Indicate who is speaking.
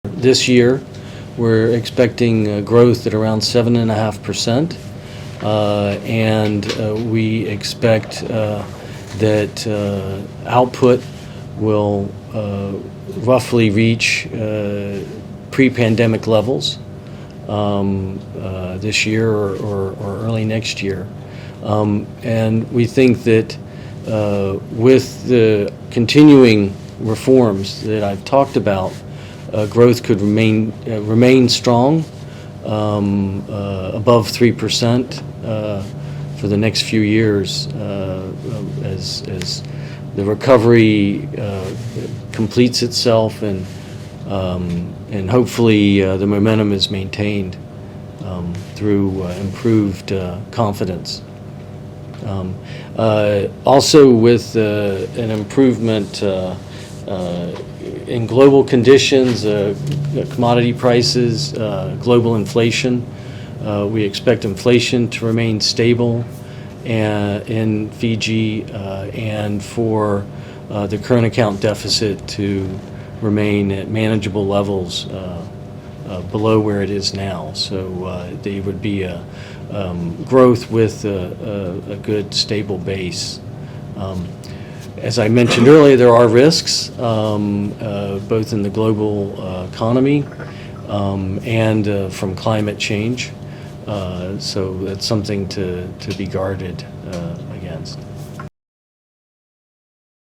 Speaker 1: This year, we're expecting growth at around 7.5%, and we expect that output will roughly reach pre-pandemic levels this year or early next year. And we think that with the continuing reforms that I've talked about, growth could remain strong, above 3% for the next few years, as the recovery completes itself and hopefully the momentum is maintained through improved confidence. Also, with an improvement in global conditions, commodity prices, global inflation, we expect inflation to remain stable in Fiji, and for the current account deficit to remain at manageable levels below where it is now. So they would be a growth with a good stable base. As I mentioned earlier, there are risks both in the global economy and from climate change. So that's something to be guarded against.